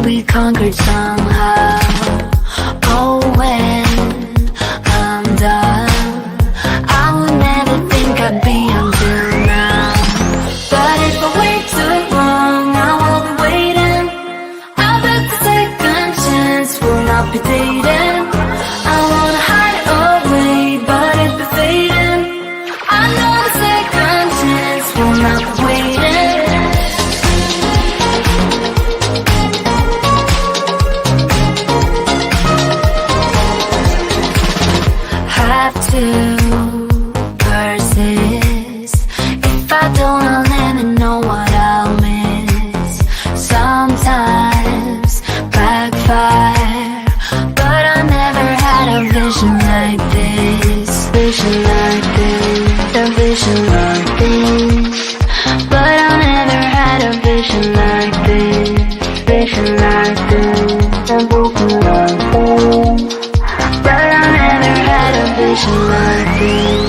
we conquered somehow. Oh, when I'm done, I would never think I'd be until now. But if I wait too long, I will be waiting. I bet the second chance will not be dating. I wanna hide away, but it be fading. I know the second chance will not be waiting. Have to persist. If I don't, I'll never know what I'll miss. Sometimes backfire, but I never had a vision like this. Vision like this, a vision like this. But I never had a vision like this. Vision like this, a vision like this. But I never had a vision like this.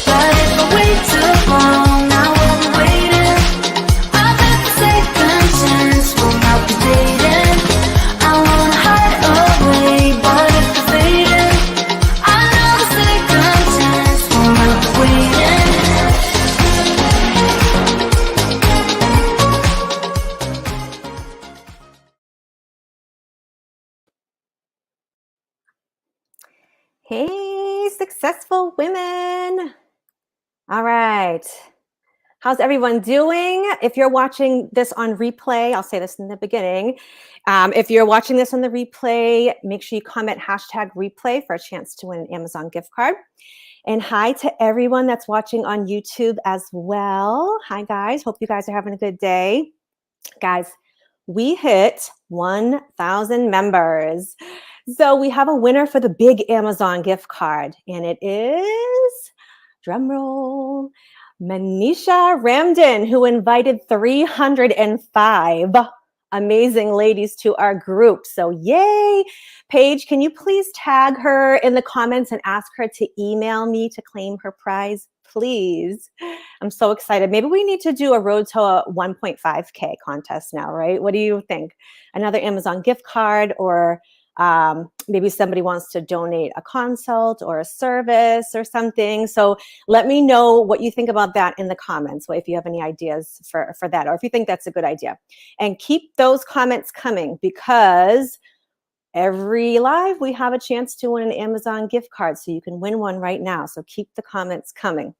But if I wait too long, I will be waiting. I bet the second chance will not be dating. I wanna hide away, but if it's fading, I know the second chance will not be waiting. Hey, successful women. All right. How's everyone doing? If you're watching this on replay, I'll say this in the beginning. If you're watching this on the replay, make sure you comment #replay for a chance to win an Amazon gift card. And hi to everyone that's watching on YouTube as well. Hi, guys. Hope you guys are having a good day. Guys, we hit 1,000 members. So we have a winner for the big Amazon gift card, and it is, drumroll, Manisha Ramden, who invited 305 amazing ladies to our group. So yay. Paige, can you please tag her in the comments and ask her to email me to claim her prize, please? I'm so excited. Maybe we need to do a road to a 1.5K contest now, right? What do you think? Another Amazon gift card, or maybe somebody wants to donate a consult or a service or something. So let me know what you think about that in the comments. Well, if you have any ideas for that, or if you think that's a good idea. And keep those comments coming, because every live we have a chance to win an Amazon gift card. So you can win one right now. So keep the comments coming.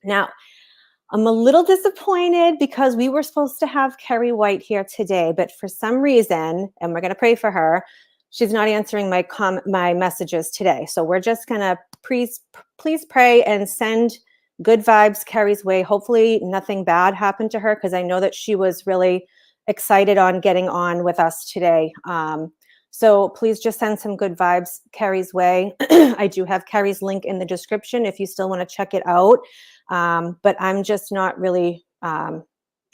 Now, I'm a little disappointed because we were supposed to have Keri White here today, but for some reason, and we're going to pray for her, she's not answering my messages today. So we're just going to please pray and send good vibes Keri's way. Hopefully nothing bad happened to her, because I know that she was really excited on getting on with us today. So please just send some good vibes Keri's way. I do have Keri's link in the description if you still want to check it out. But I'm just not really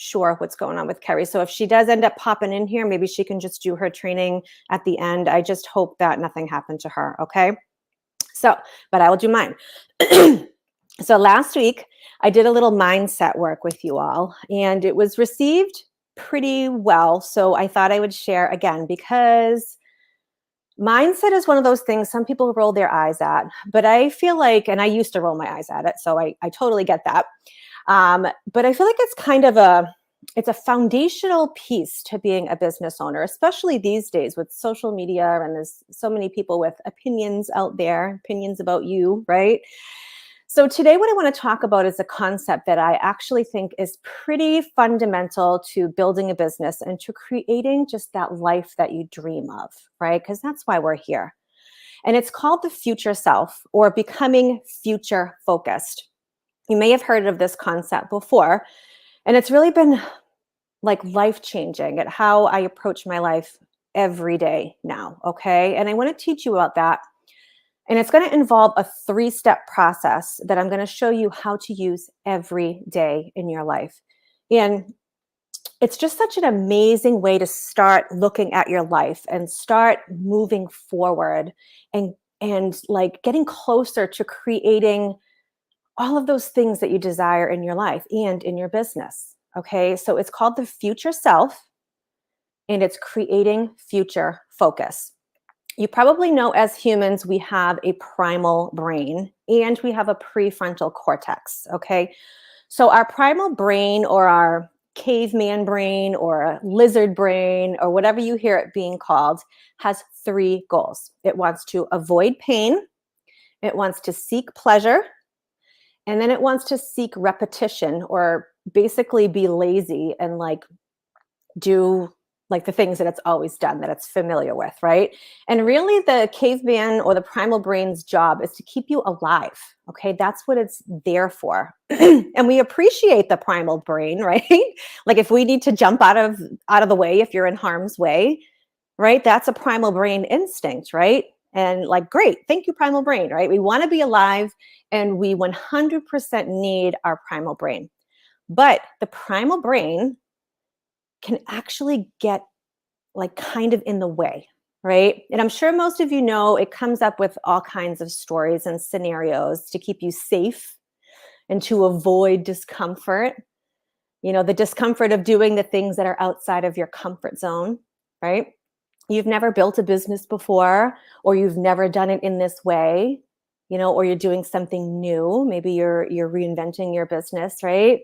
sure what's going on with Keri. So if she does end up popping in here, maybe she can just do her training at the end. I just hope that nothing happened to her. Okay. So, but I will do mine. So last week I did a little mindset work with you all, and it was received pretty well. So I thought I would share again, because mindset is one of those things some people roll their eyes at, but I feel like, and I used to roll my eyes at it, so I totally get that. But I feel like it's kind of it's a foundational piece to being a business owner, especially these days with social media, and there's so many people with opinions out there, opinions about you, right? So today what I want to talk about is a concept that I actually think is pretty fundamental to building a business and to creating just that life that you dream of, right? Because that's why we're here. And it's called the future self, or becoming future focused. You may have heard of this concept before, and it's really been like life-changing at how I approach my life every day now, okay? And I want to teach you about that. And it's going to involve a 3-step process that I'm going to show you how to use every day in your life. And it's just such an amazing way to start looking at your life and start moving forward and like getting closer to creating all of those things that you desire in your life and in your business. Okay, so it's called the future self. and it's creating future focus. You probably know as humans, we have a primal brain and we have a prefrontal cortex, okay? So our primal brain, or our caveman brain or a lizard brain or whatever you hear it being called, has 3 goals. It wants to avoid pain, it wants to seek pleasure, and then it wants to seek repetition, or basically be lazy and like do like the things that it's always done, that it's familiar with, right? And really the caveman or the primal brain's job is to keep you alive. Okay, that's what it's there for. And we appreciate the primal brain, right? Like if we need to jump out of the way, if you're in harm's way, right? That's a primal brain instinct, right? And like, great, thank you, primal brain, right? We want to be alive, and we 100% need our primal brain. But the primal brain can actually get like kind of in the way, right? And I'm sure most of you know it comes up with all kinds of stories and scenarios to keep you safe and to avoid discomfort. You know, the discomfort of doing the things that are outside of your comfort zone, right? You've never built a business before, or you've never done it in this way, you know, or you're doing something new. Maybe you're reinventing your business, right?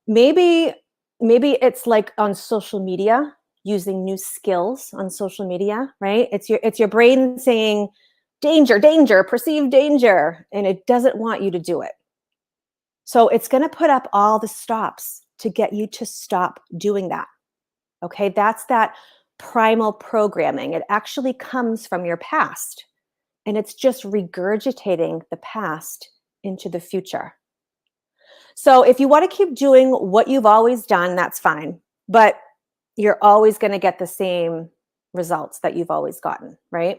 Maybe it's like on social media, using new skills on social media, right? It's your brain saying danger, danger, perceived danger, and it doesn't want you to do it. So it's going to put up all the stops to get you to stop doing that. Okay, that's that primal programming. It actually comes from your past, and it's just regurgitating the past into the future. So if you want to keep doing what you've always done, that's fine. But you're always going to get the same results that you've always gotten, right?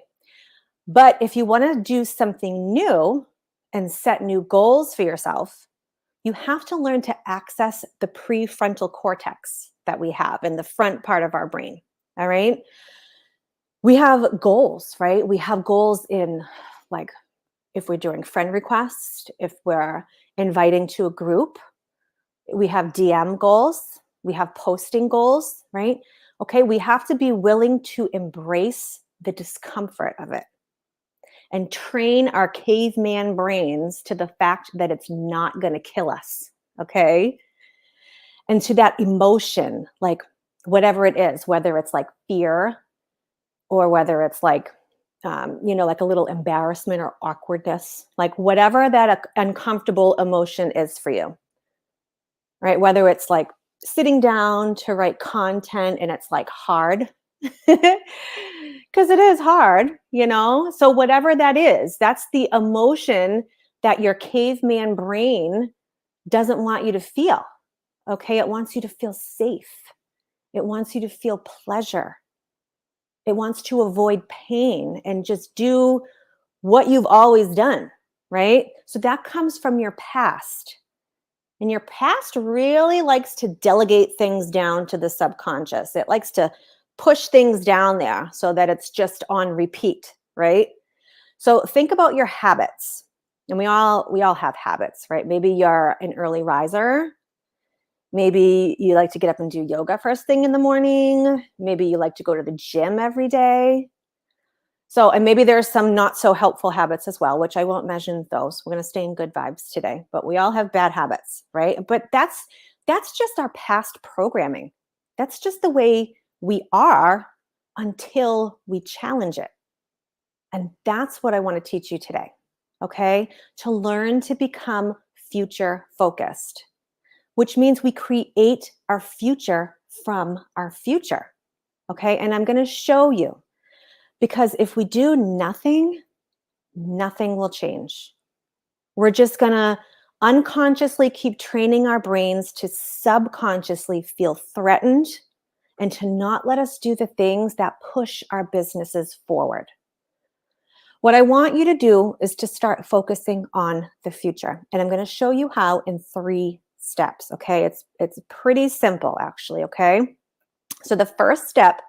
But if you want to do something new and set new goals for yourself, you have to learn to access the prefrontal cortex that we have in the front part of our brain. All right. We have goals, right? We have goals in, like, if we're doing friend requests, if we're inviting to a group, we have DM goals, we have posting goals, right? Okay, we have to be willing to embrace the discomfort of it and train our caveman brains to the fact that it's not going to kill us, okay? And to that emotion, like whatever it is, whether it's like fear or whether it's like, like a little embarrassment or awkwardness, like whatever that uncomfortable emotion is for you, right? Whether it's like sitting down to write content and it's like hard, because it is hard, So whatever that is, that's the emotion that your caveman brain doesn't want you to feel. Okay, it wants you to feel safe. It wants you to feel pleasure. It wants to avoid pain and just do what you've always done, right? So that comes from your past. And your past really likes to delegate things down to the subconscious. It likes to push things down there so that it's just on repeat, right? So think about your habits. And we all have habits, right? Maybe you're an early riser. Maybe you like to get up and do yoga first thing in the morning. Maybe you like to go to the gym every day. So, and maybe there's some not so helpful habits as well, which I won't mention those. We're going to stay in good vibes today, but we all have bad habits, right? But that's just our past programming. That's just the way we are until we challenge it. And that's what I want to teach you today, okay? To learn to become future focused, which means we create our future from our future, okay? And I'm going to show you. Because if we do nothing, nothing will change. We're just going to unconsciously keep training our brains to subconsciously feel threatened and to not let us do the things that push our businesses forward. What I want you to do is to start focusing on the future. And I'm going to show you how in 3 steps, okay? It's pretty simple, actually, okay? So the first step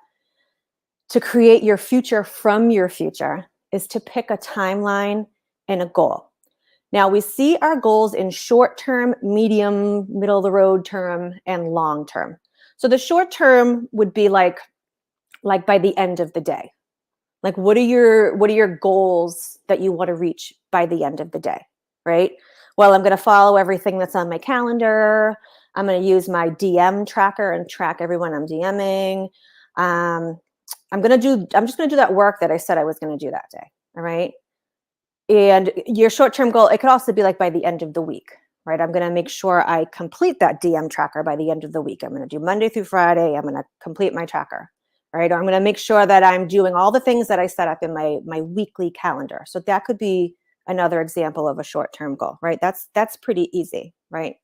to create your future from your future is to pick a timeline and a goal. Now, we see our goals in short term, medium, middle of the road term, and long term. So the short term would be like like by the end of the day? Like what are your goals that you want to reach by the end of the day, right? Well, I'm going to follow everything that's on my calendar. I'm going to use my DM tracker and track everyone I'm DMing. I'm just going to do that work that I said I was going to do that day. All right. And your short-term goal, it could also be like by the end of the week, right? I'm going to make sure I complete that DM tracker by the end of the week. I'm going to do Monday through Friday. I'm going to complete my tracker, right? Or I'm going to make sure that I'm doing all the things that I set up in my weekly calendar. So that could be another example of a short-term goal, right? That's pretty easy, right?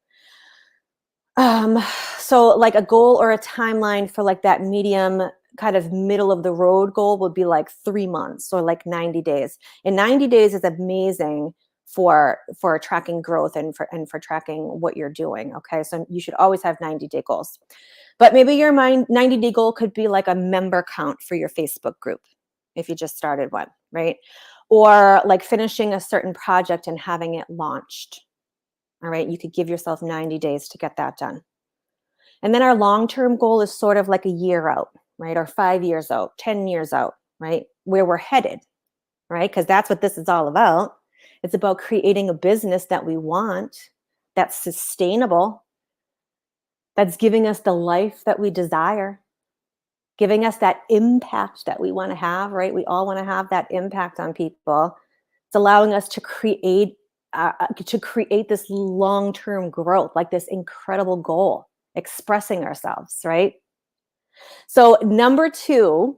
Um, so like a goal or a timeline for like that medium kind of middle of the road goal would be like 3 months or like 90 days. And 90 days is amazing for tracking growth and for tracking what you're doing. Okay. So you should always have 90-day goals. But maybe your 90-day goal could be like a member count for your Facebook group if you just started one, right? Or like finishing a certain project and having it launched. All right, you could give yourself 90 days to get that done. And then our long-term goal is sort of like a year out, right? Or 5 years out, 10 years out, right? Where we're headed, right? Because that's what this is all about. It's about creating a business that we want, that's sustainable, that's giving us the life that we desire, giving us that impact that we want to have, right? We all want to have that impact on people. It's allowing us to create this long-term growth, like this incredible goal, expressing ourselves, right? So number 2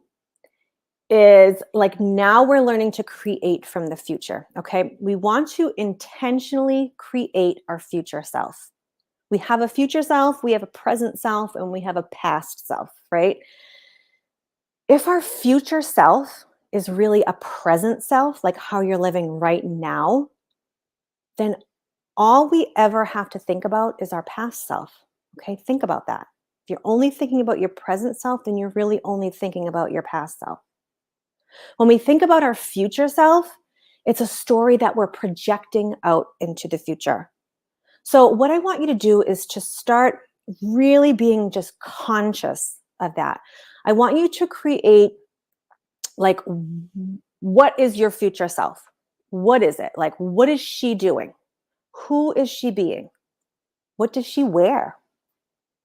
is like now we're learning to create from the future, okay? We want to intentionally create our future self. We have a future self, we have a present self, and we have a past self, right? If our future self is really a present self, like how you're living right now, then all we ever have to think about is our past self. Okay, think about that. If you're only thinking about your present self, then you're really only thinking about your past self. When we think about our future self, it's a story that we're projecting out into the future. So, what I want you to do is to start really being just conscious of that. I want you to create like, what is your future self? What is it? Like, what is she doing? Who is she being? What does she wear?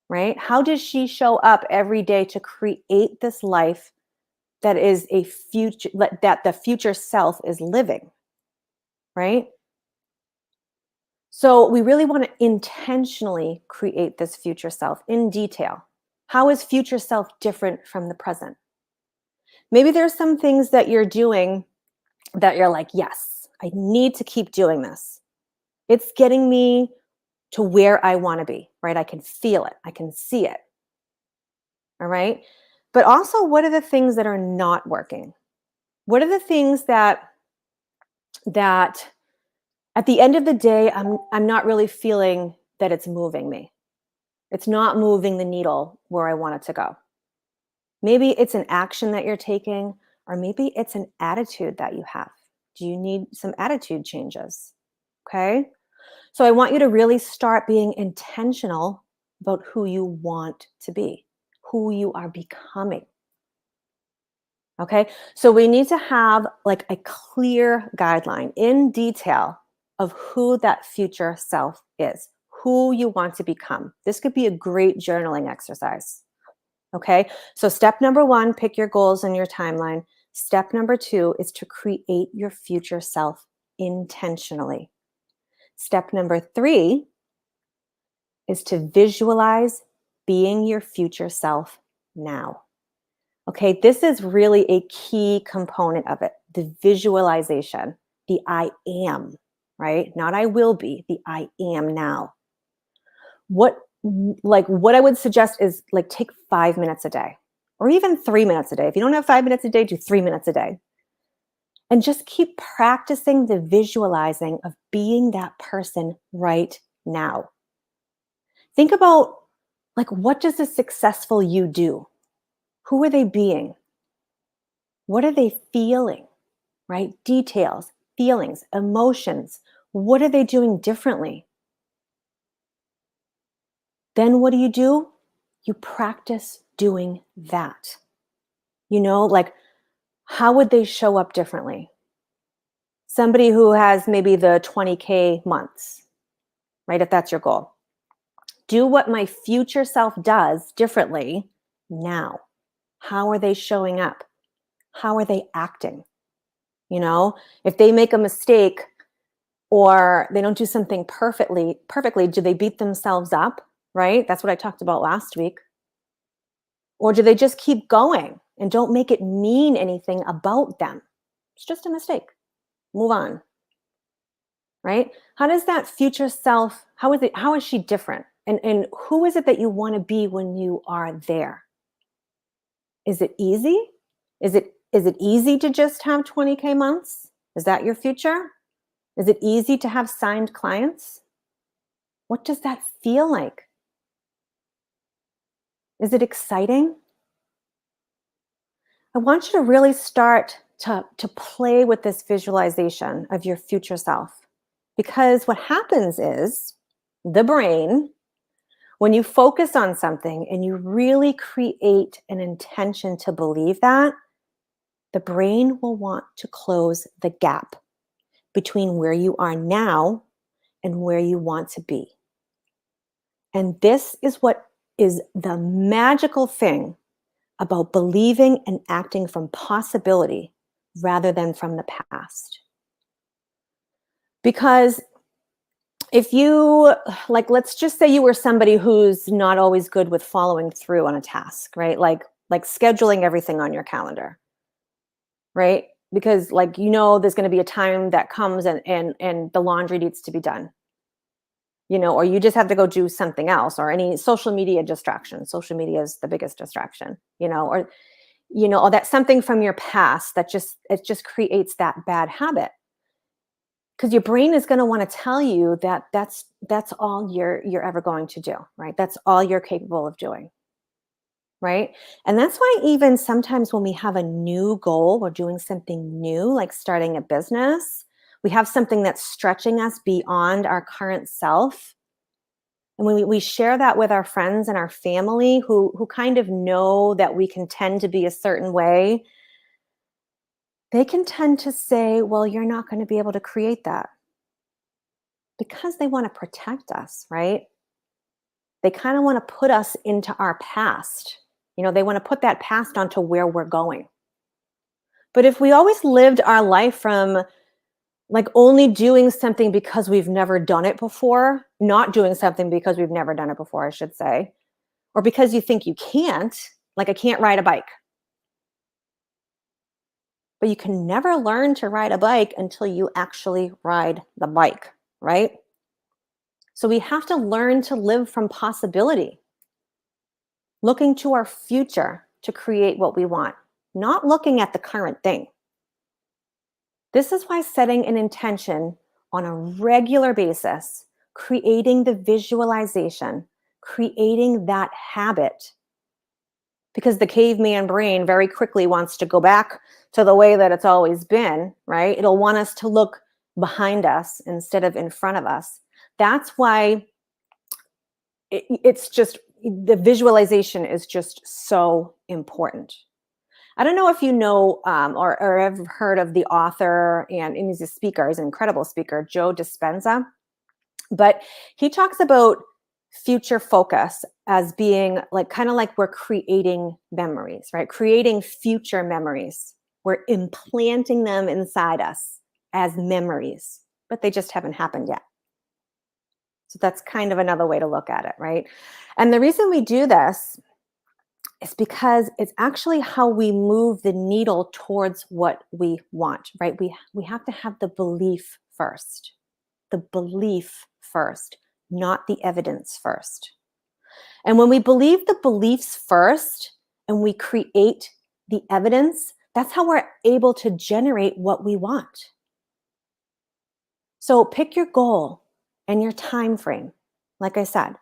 Right? How does she show up every day to create this life that is a future, that the future self is living? Right? So we really want to intentionally create this future self in detail. How is future self different from the present? Maybe there's some things that you're doing that you're like, yes, I need to keep doing this. It's getting me to where I want to be, right? I can feel it. I can see it. All right. But also, what are the things that are not working? What are the things that at the end of the day, I'm not really feeling that it's moving me. It's not moving the needle where I want it to go. Maybe it's an action that you're taking, or maybe it's an attitude that you have. Do you need some attitude changes? Okay. So I want you to really start being intentional about who you want to be, who you are becoming. Okay. So we need to have like a clear guideline in detail of who that future self is, who you want to become. This could be a great journaling exercise. Okay. So step number 1, pick your goals and your timeline. Step number 2 is to create your future self intentionally. Step number 3 is to visualize being your future self now. Okay, this is really a key component of it, the visualization, the I am, right? Not I will be, the I am now. What I would suggest is like take 5 minutes a day or even 3 minutes a day. If you don't have 5 minutes a day, do 3 minutes a day. And just keep practicing the visualizing of being that person right now. Think about like, what does a successful you do? Who are they being? What are they feeling? Right? Details, feelings, emotions. What are they doing differently? Then what do? You practice doing that. Like how would they show up differently? Somebody who has maybe the 20K months, right? If that's your goal. Do what my future self does differently now. How are they showing up? How are they acting? If they make a mistake or they don't do something perfectly, do they beat themselves up? Right? That's what I talked about last week. Or do they just keep going and don't make it mean anything about them? It's just a mistake. Move on. Right? How does that future self, how is she different? And who is it that you want to be when you are there? Is it easy? Is it easy to just have 20K months? Is that your future? Is it easy to have signed clients? What does that feel like? Is it exciting? I want you to really start to play with this visualization of your future self. Because what happens is the brain, when you focus on something and you really create an intention to believe that, the brain will want to close the gap between where you are now and where you want to be. And this is what is the magical thing about believing and acting from possibility rather than from the past. Because if you, like, let's just say you were somebody who's not always good with following through on a task, right? Like scheduling everything on your calendar, right? Because there's going to be a time that comes and the laundry needs to be done, or you just have to go do something else, or any social media distraction. Social media is the biggest distraction, or that's something from your past that it just creates that bad habit. Because your brain is going to want to tell you that that's all you're ever going to do, right? That's all you're capable of doing, right? And that's why even sometimes when we have a new goal, we're doing something new, like starting a business, we have something that's stretching us beyond our current self. And when we share that with our friends and our family who kind of know that we can tend to be a certain way, they can tend to say, well, you're not going to be able to create that. Because they want to protect us, right? They kind of want to put us into our past. They want to put that past onto where we're going. But if we always lived our life from only doing something because we've never done it before, not doing something because we've never done it before, I should say, or because you think you can't, like I can't ride a bike. But you can never learn to ride a bike until you actually ride the bike, right? So we have to learn to live from possibility, looking to our future to create what we want, not looking at the current thing. This is why setting an intention on a regular basis, creating the visualization, creating that habit, because the caveman brain very quickly wants to go back to the way that it's always been, right? It'll want us to look behind us instead of in front of us. That's why it's just, the visualization is just so important. I don't know if you know or have heard of the author, and he's a speaker, he's an incredible speaker, Joe Dispenza. But he talks about future focus as being kind of like we're creating memories, right? Creating future memories. We're implanting them inside us as memories, but they just haven't happened yet. So that's kind of another way to look at it, right? And the reason we do this is because it's actually how we move the needle towards what we want, right? We have to have the belief first. The belief first, not the evidence first. And when we believe the beliefs first and we create the evidence, that's how we're able to generate what we want. So pick your goal and your time frame. Like I said,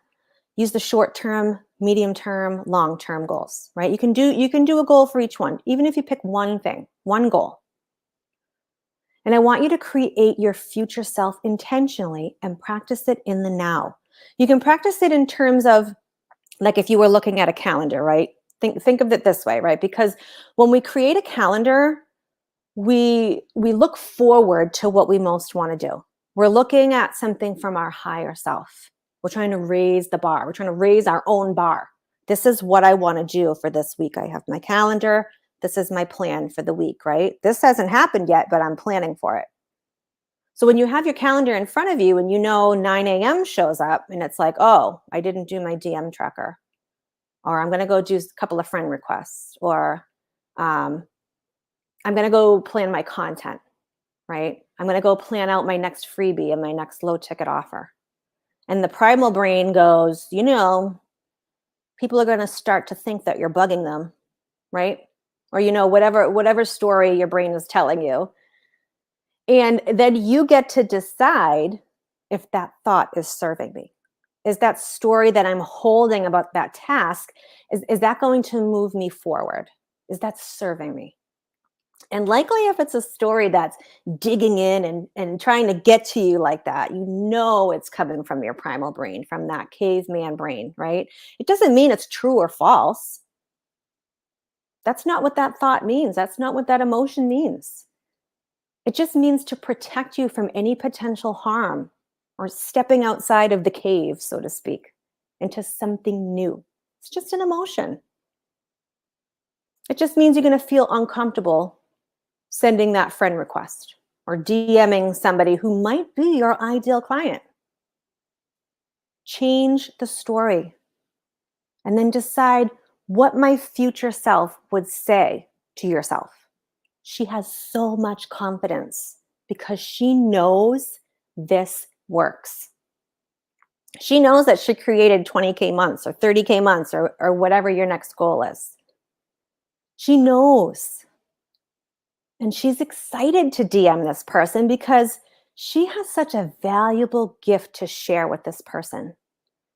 use the short-term, medium-term, long-term goals, right? You can do a goal for each one, even if you pick one thing, one goal. And I want you to create your future self intentionally and practice it in the now. You can practice it in terms of, like if you were looking at a calendar, right? Think of it this way, right? Because when we create a calendar, we look forward to what we most want to do. We're looking at something from our higher self. We're trying to raise the bar. We're trying to raise our own bar. This is what I want to do for this week. I have my calendar. This is my plan for the week, right? This hasn't happened yet, but I'm planning for it. So when you have your calendar in front of you and you know 9 a.m. shows up and it's like, oh, I didn't do my DM tracker, or I'm going to go do a couple of friend requests, or I'm going to go plan my content, right? I'm going to go plan out my next freebie and my next low ticket offer. And the primal brain goes, people are going to start to think that you're bugging them, right? Or, whatever story your brain is telling you. And then you get to decide if that thought is serving me. Is that story that I'm holding about that task, is that going to move me forward? Is that serving me? And likely if it's a story that's digging in and trying to get to you like that, it's coming from your primal brain, from that caveman brain, right? It doesn't mean it's true or false. That's not what that thought means. That's not what that emotion means. It just means to protect you from any potential harm or stepping outside of the cave, so to speak, into something new. It's just an emotion. It just means you're going to feel uncomfortable sending that friend request or DMing somebody who might be your ideal client. Change the story and then decide what my future self would say to yourself. She has so much confidence because she knows this works. She knows that she created 20K months or 30K months or whatever your next goal is. She knows. And she's excited to DM this person because she has such a valuable gift to share with this person.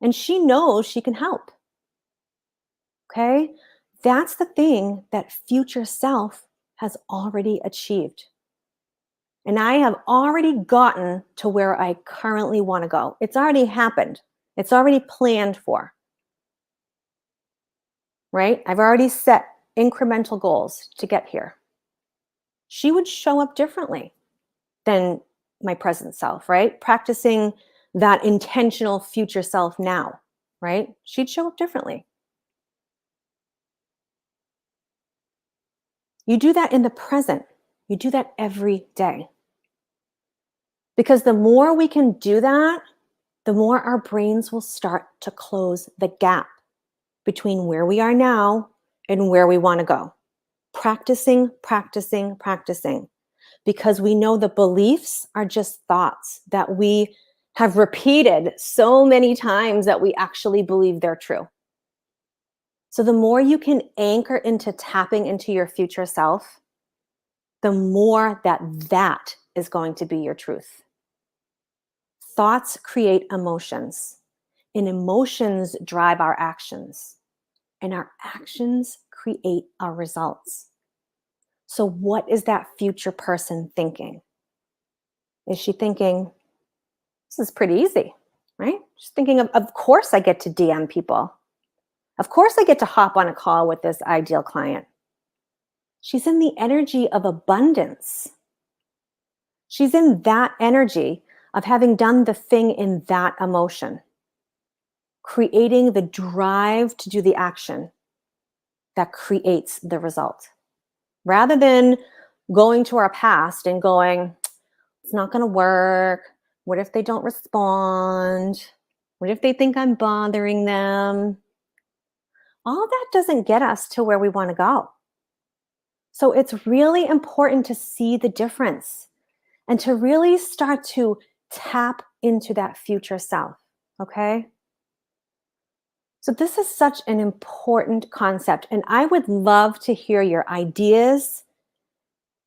And she knows she can help. Okay? That's the thing that future self has already achieved. And I have already gotten to where I currently want to go. It's already happened. It's already planned for. Right? I've already set incremental goals to get here. She would show up differently than my present self, right? Practicing that intentional future self now, right? She'd show up differently. You do that in the present. You do that every day. Because the more we can do that, the more our brains will start to close the gap between where we are now and where we want to go. Practicing, practicing, practicing. Because we know the beliefs are just thoughts that we have repeated so many times that we actually believe they're true. So the more you can anchor into tapping into your future self, the more that is going to be your truth. Thoughts create emotions, and emotions drive our actions, and our actions create our results. So what is that future person thinking? Is she thinking, this is pretty easy, right? She's thinking of course I get to DM people. Of course I get to hop on a call with this ideal client. She's in the energy of abundance. She's in that energy of having done the thing in that emotion, creating the drive to do the action that creates the result. Rather than going to our past and going, it's not going to work. What if they don't respond? What if they think I'm bothering them? All that doesn't get us to where we want to go. So it's really important to see the difference and to really start to tap into that future self, okay? So this is such an important concept, and I would love to hear your ideas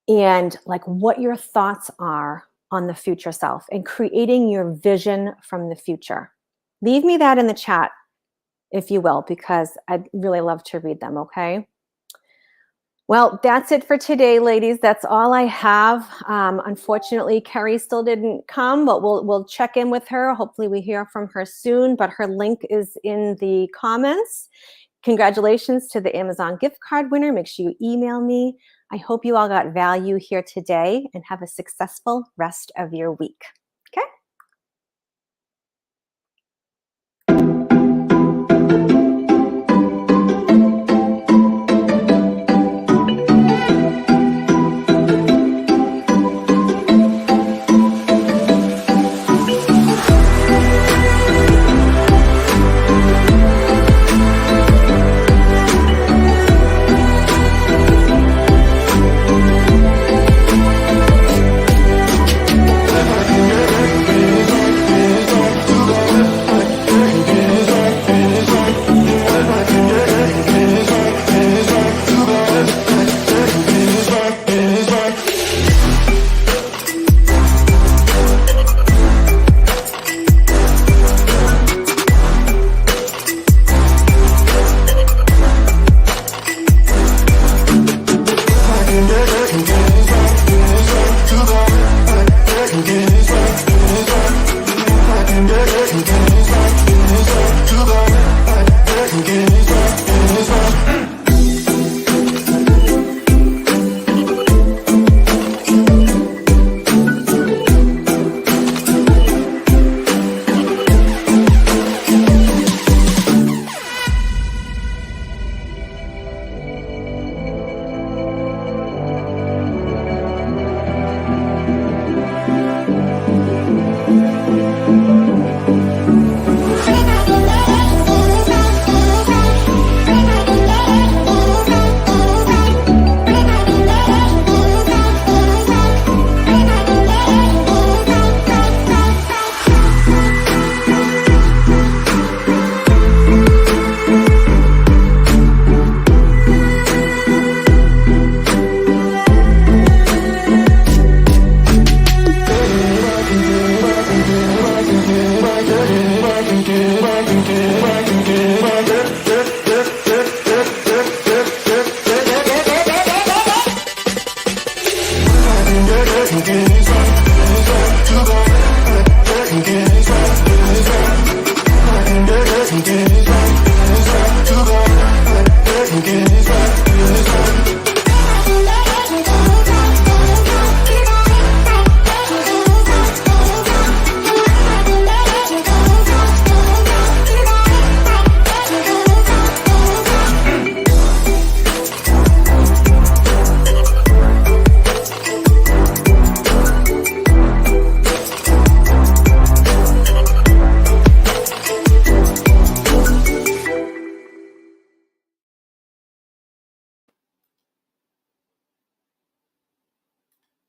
and like what your thoughts are on the future self and creating your vision from the future. Leave me that in the chat, if you will, because I'd really love to read them, okay? Well, that's it for today, ladies. That's all I have. Unfortunately, Keri still didn't come, but we'll check in with her. Hopefully we hear from her soon, but her link is in the comments. Congratulations to the Amazon gift card winner. Make sure you email me. I hope you all got value here today and have a successful rest of your week.